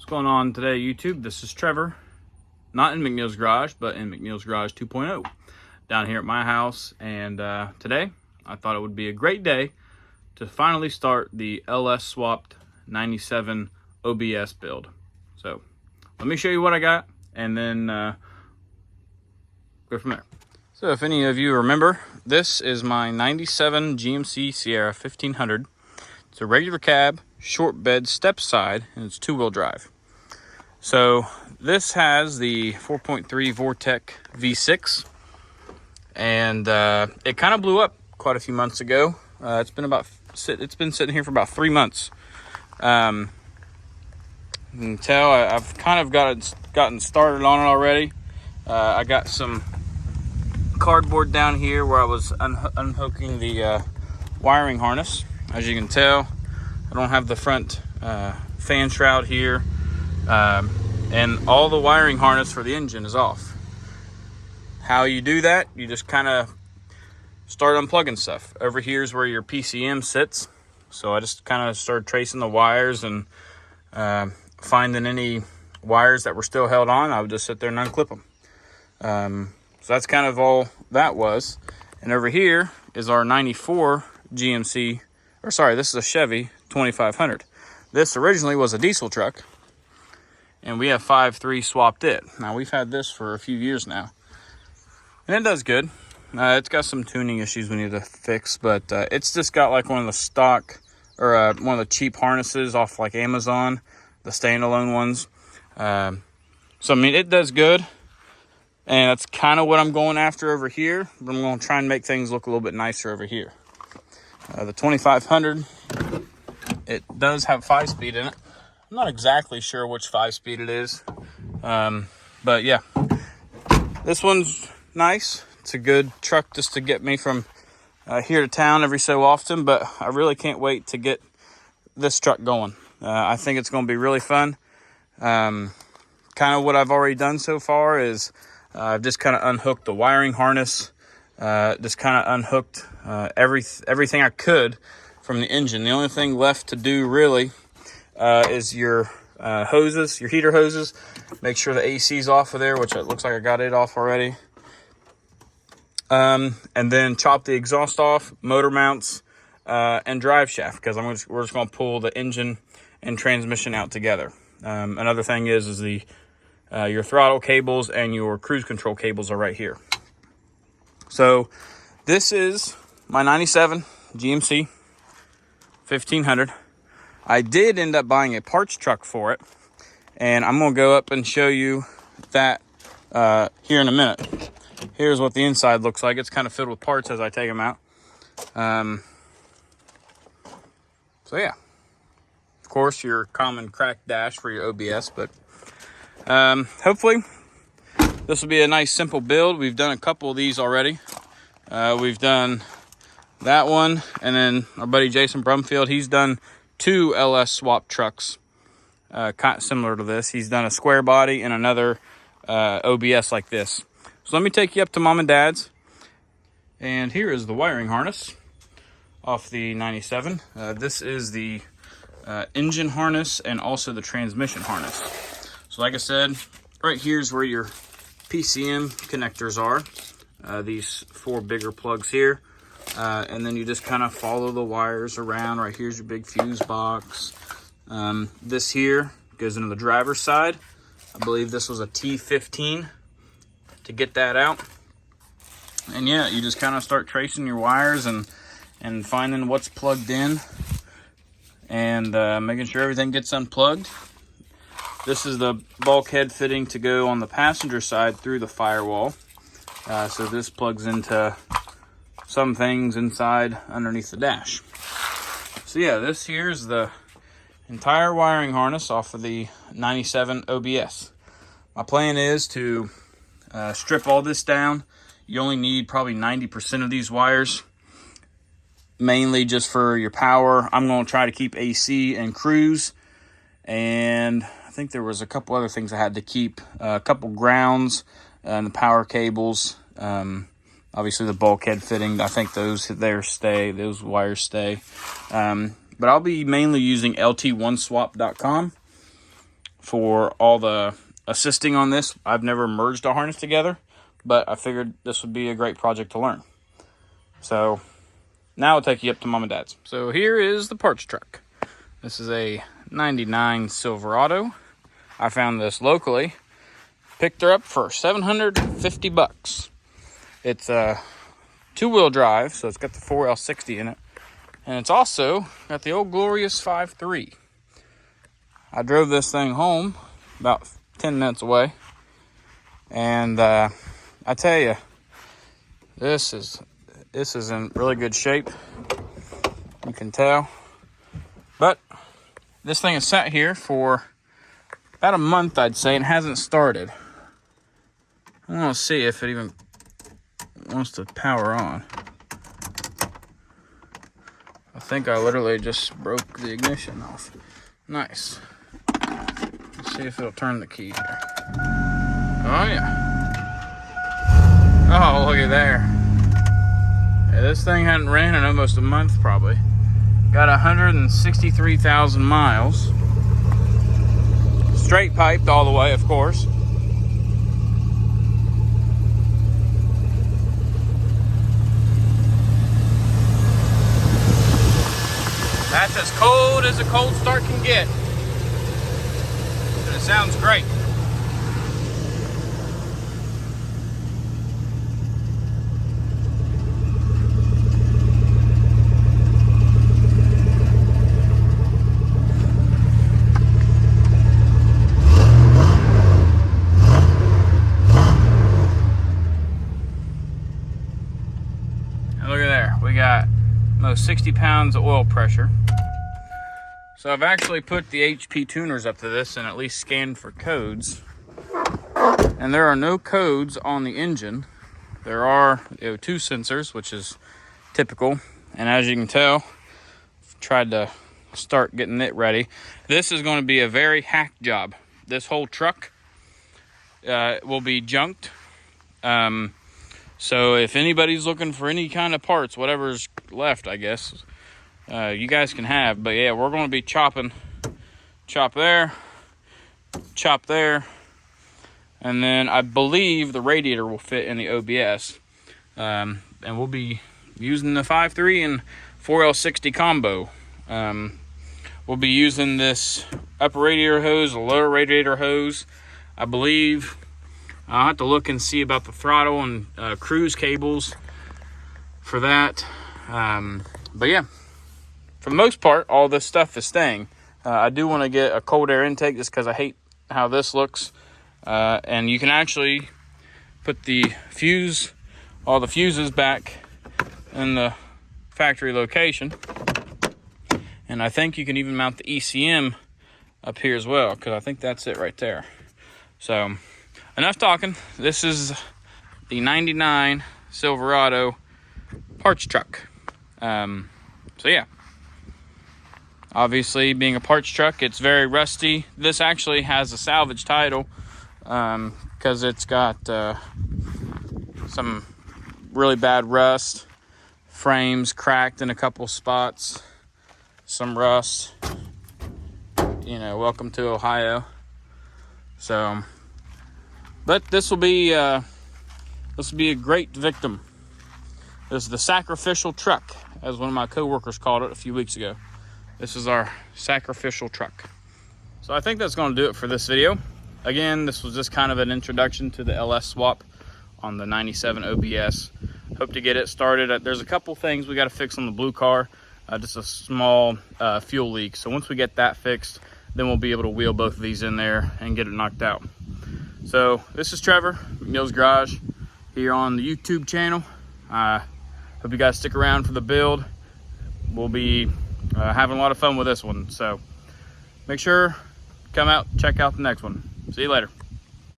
going on today, YouTube? This is Trevor, not in McNeil's Garage, but in McNeil's Garage 2.0, down here at my house. And today, I thought it would be a great day to finally start the LS swapped 97 OBS build. So, let me show you what I got, and then go from there. So, if any of you remember, this is my 97 GMC Sierra 1500. It's a regular cab, short bed, step side, and it's two-wheel drive. So this has the 4.3 Vortec V6, and it kind of blew up quite a few months ago. It's been sitting here for about 3 months. You can tell I've kind of gotten started on it already. I got some cardboard down here where I was unhooking the wiring harness. As you can tell, I don't have the front fan shroud here, and all the wiring harness for the engine is off. How you do that, you just kind of start unplugging stuff. Over here is where your PCM sits, so I just kind of started tracing the wires and finding any wires that were still held on. I would just sit there and unclip them. So that's kind of all that was. And over here is our 94 GMC, or sorry, this is a Chevy 2500. This originally was a diesel truck, and we have 5.3 swapped it. Now, we've had this for a few years now, and it does good. It's got some tuning issues we need to fix, but it's just got like one of the stock, or one of the cheap harnesses off like Amazon, the standalone ones. So, I mean, it does good, and that's kind of what I'm going after over here, but I'm going to try and make things look a little bit nicer over here. The 2500, it does have 5-speed in it. I'm not exactly sure which 5-speed it is. But yeah, this one's nice. It's a good truck just to get me from here to town every so often, but I really can't wait to get this truck going. I think it's going to be really fun. Kind of what I've already done so far is I've just kind of unhooked the wiring harness, just kind of unhooked everything I could from the engine. The only thing left to do really is your hoses, your heater hoses. Make sure the AC's off of there, which it looks like I got it off already. And then chop the exhaust off, motor mounts, and drive shaft, because we're just going to pull the engine and transmission out together. Another thing is the your throttle cables and your cruise control cables are right here. So this is my 97 GMC 1500. I did end up buying a parts truck for it, and I'm going to go up and show you that here in a minute. Here's what the inside looks like. It's kind of filled with parts as I take them out. So yeah, of course, your common cracked dash for your OBS, but hopefully this will be a nice simple build. We've done a couple of these already. We've done that one, and then our buddy Jason Brumfield, he's done 2 LS swap trucks kind of similar to this. He's done a square body and another OBS like this. So let me take you up to Mom and Dad's, and here is the wiring harness off the 97. This is the engine harness and also the transmission harness. So like I said, right here is where your PCM connectors are. These 4 bigger plugs here. And then you just kind of follow the wires around. Right here's your big fuse box. This here goes into the driver's side. I believe this was a T15 to get that out. And yeah, you just kind of start tracing your wires and finding what's plugged in, and making sure everything gets unplugged. This is the bulkhead fitting to go on the passenger side through the firewall. So this plugs into some things inside underneath the dash. So yeah, this here's the entire wiring harness off of the 97 OBS. My plan is to strip all this down. You only need probably 90% of these wires, mainly just for your power. I'm going to try to keep AC and cruise, and I think there was a couple other things I had to keep. A couple grounds and the power cables. Obviously the bulkhead fitting, I think those wires stay. But I'll be mainly using lt1swap.com for all the assisting on this. I've never merged a harness together, but I figured this would be a great project to learn. So now I'll take you up to Mom and Dad's. So here is the parts truck. This is a 99 Silverado. I found this locally. Picked her up for 750 bucks. It's a two-wheel drive, so it's got the 4L60 in it. And it's also got the old glorious 5.3. I drove this thing home about 10 minutes away. And I tell you, this is in really good shape. You can tell. But this thing has sat here for about a month, I'd say, and hasn't started. I want to see if it even wants to power on. I think I literally just broke the ignition off. Nice. Let's see if it'll turn the key here. Oh yeah. Oh, look at there. Yeah, this thing hadn't ran in almost a month probably. Got 163,000 miles. Straight piped all the way, of course. That's as cold as a cold start can get. And it sounds great. And look at there, we got almost 60 pounds of oil pressure. So I've actually put the HP tuners up to this and at least scanned for codes. And there are no codes on the engine. There are O2 sensors, which is typical. And as you can tell, I've tried to start getting it ready. This is going to be a very hack job. This whole truck will be junked. So if anybody's looking for any kind of parts, whatever's left, I guess, you guys can have. But yeah, we're going to be chopping. Chop there, and then I believe the radiator will fit in the OBS. And we'll be using the 5.3 and 4L60 combo. We'll be using this upper radiator hose, a lower radiator hose. I believe I'll have to look and see about the throttle and cruise cables for that. But yeah, for the most part, all this stuff is staying. I do want to get a cold air intake just because I hate how this looks. And you can actually put the all the fuses back in the factory location. And I think you can even mount the ECM up here as well, because I think that's it right there. So enough talking. This is the 99 Silverado parts truck. So yeah, obviously being a parts truck, it's very rusty. This actually has a salvage title because it's got some really bad rust, frames cracked in a couple spots, some rust. You know, welcome to Ohio. So, but this will be a great victim. This is the sacrificial truck, as one of my coworkers called it a few weeks ago. This is our sacrificial truck. So I think that's going to do it for this video. Again, this was just kind of an introduction to the LS swap on the 97 OBS. Hope to get it started. There's a couple things we got to fix on the blue car. Just a small fuel leak. So once we get that fixed, then we'll be able to wheel both of these in there and get it knocked out. So this is Trevor, McNeil's Garage, here on the YouTube channel. Hope you guys stick around for the build. We'll be having a lot of fun with this one. So make sure, come out, check out the next one. See you later.